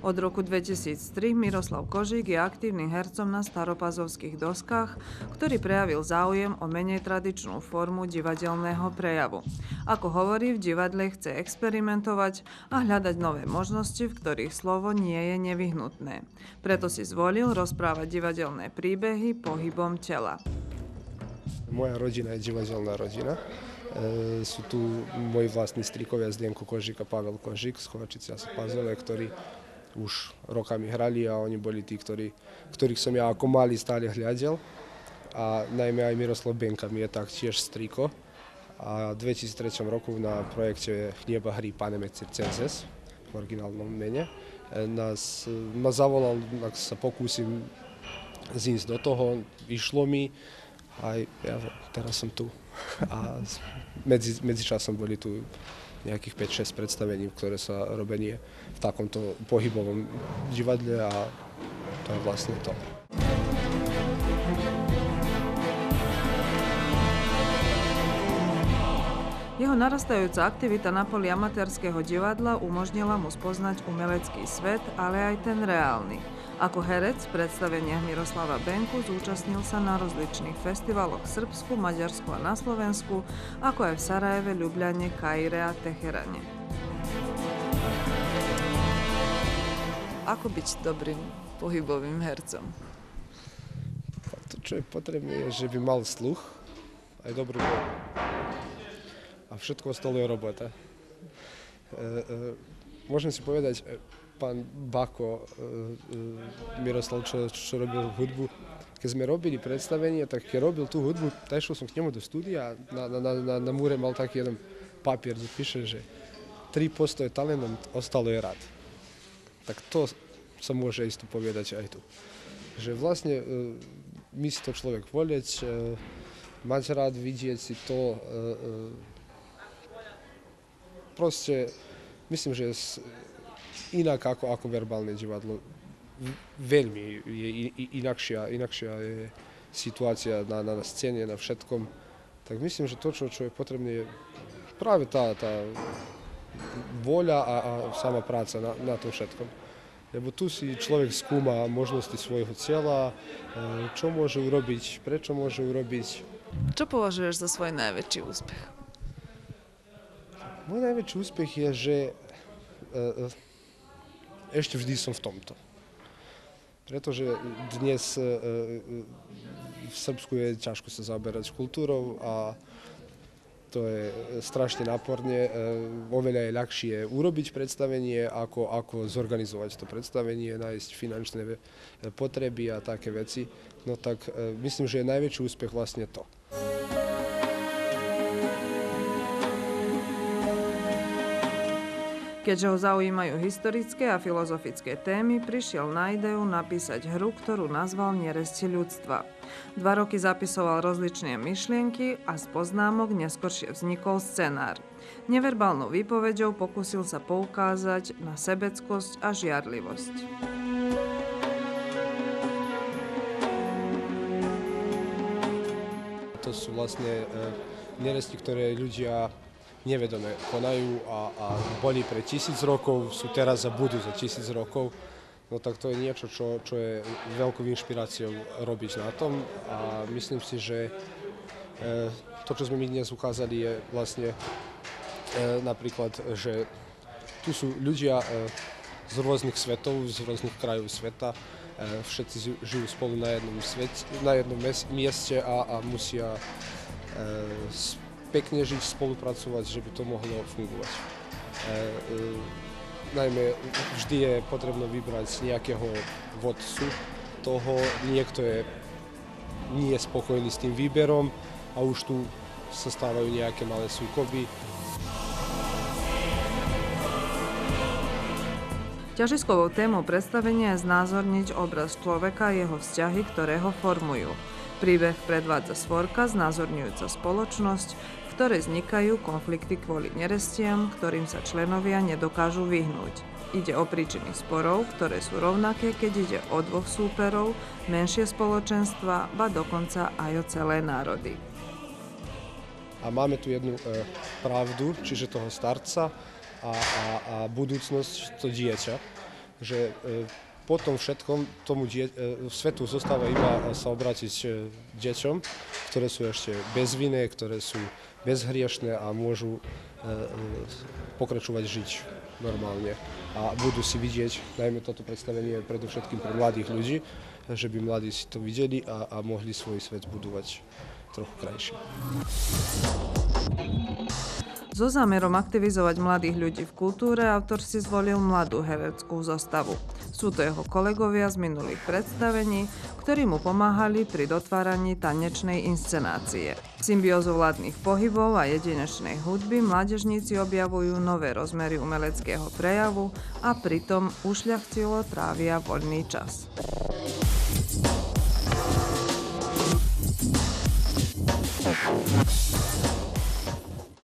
Od roku 2003 Miroslav Kožík je aktívnym hercom na staropazovských doskách, ktorý prejavil záujem o menej tradičnú formu divadelného prejavu. Ako hovorí, v divadle chce experimentovať a hľadať nové možnosti, v ktorých slovo nie je nevyhnutné. Preto si zvolil rozprávať divadelné príbehy pohybom tela. Moja rodina je divadelná rodina. Sú tu moji vlastní strikovia Zdenko Kožík a Pavel Kožík z Kovačice a Pazove, ktorí už rokami hrali a oni boli tí, ktorých som ja ako malý stále hľadel. A najmä aj Miroslav Benka mi je taktiež striko. A v 2003 roku na projekte Neba hry Panem et circenses v originálnom mene ma zavolal, ak sa pokúsim zísť do toho, išlo mi a ja teraz som tu. A medzi časom boli tu nejakých 5-6 predstavení, ktoré sa robili v takomto pohybovom divadle a to je vlastne to. Jeho narastajúca aktivita na poli amatérskeho divadla umožnila mu spoznať umelecký svet, ale aj ten reálny. Ako herec v predstaveniach Miroslava Benku zúčastnil sa na rozličných festivaloch v Srbsku, Maďarsku a na Slovensku, ako aj v Sarajeve, Ljubljane, Kaire a Teherane. Ako byť dobrým pohybovým hercom? To, čo je potrebné, je, že by mal sluch, aj dobrú vôľu. A všetko ostalo je robota. Môžem si povedať, pán Bako, Miroslav, čo robil hudbu, keď sme robili predstavenie, tak keď robil tú hudbu, tak išiel som k nemu do štúdia a na múre mal taký jeden papier, kde píše, že 3 postoje talentom, ostalo je rád. Tak to sa môže isto povedať aj tu. Že vlastne my si to človek voliť, mať rád, vidieť si to, proste myslím, že inak ako verbálne divadlo. Veľmi je inakšia je situácia na scéne, na všetkom. Tak myslím, že to, čo je potrebné, je práve tá vôľa a sama práca na tom všetkom. Lebo tu si človek skúma možnosti svojho tela, čo môže urobiť, prečo môže urobiť. Čo považuješ za svoj najväčší úspech? Môj najväčší úspech je, že ešte vždy som v tomto. Pretože dnes v Srbsku je ťažko sa zaoberať kultúrou a to je strašne náporne. Oveľa je ľahšie urobiť predstavenie, ako zorganizovať to predstavenie, nájsť finančné potreby a také veci. No tak myslím, že je najväčší úspech vlastne to. Keďže ho zaujímajú historické a filozofické témy, prišiel na ideu napísať hru, ktorú nazval Neresti ľudstva. 2 roky zapisoval rozličné myšlienky a z poznámok neskoršie vznikol scenár. Neverbálnou výpoveďou pokúsil sa poukázať na sebeckosť a žiarlivosť. To sú vlastne neresti, ktoré ľudia nevedome konajú a boli pre 1000 rokov, sú teraz a budú za 1000 rokov. No tak to je niečo, čo je veľkou inšpiráciou robiť na tom a myslím si, že to, čo sme my dnes ukázali, je vlastne napríklad, že tu sú ľudia z rôznych svetov, z rôznych krajov sveta, všetci žijú spolu na jednom mieste a musia pekne žiť, spolupracovať, že by to mohlo fungovať. Najmä vždy je potrebno vybrať nejakého vodcu toho, niekto nie je spokojný s tým výberom a už tu sa stávajú nejaké malé súkoby. Ťažiskovou témou predstavenia je znázorniť obraz človeka a jeho vzťahy, ktoré ho formujú. Príbeh predvádza svorka znázorňujúca spoločnosť, v ktorej vznikajú konflikty kvôli nerestiam, ktorým sa členovia nedokážu vyhnúť. Ide o príčiny sporov, ktoré sú rovnaké, keď ide o 2 súperov, menšie spoločenstva, ba dokonca aj o celé národy. A máme tu jednu pravdu, čiže toho starca a budúcnosť, to dieťa. že po tom všetkom tomu svetu zostáva iba sa obrátiť deťom, ktoré sú ešte bezvinné, ktoré sú bezhriešné a môžu pokračovať žiť normálne. A budú si vidieť, najmä toto predstavenie predovšetkým pre mladých ľudí, že by mladí si to videli a mohli svoj svet budovať trochu krajšie. So zámerom aktivizovať mladých ľudí v kultúre autor si zvolil mladú hereckú zostavu. Sú to jeho kolegovia z minulých predstavení, ktorí mu pomáhali pri dotváraní tanečnej inscenácie. Symbiózu vládnych pohybov a jedinečnej hudby mládežníci objavujú nové rozmery umeleckého prejavu a pritom ušľachtilo trávia voľný čas.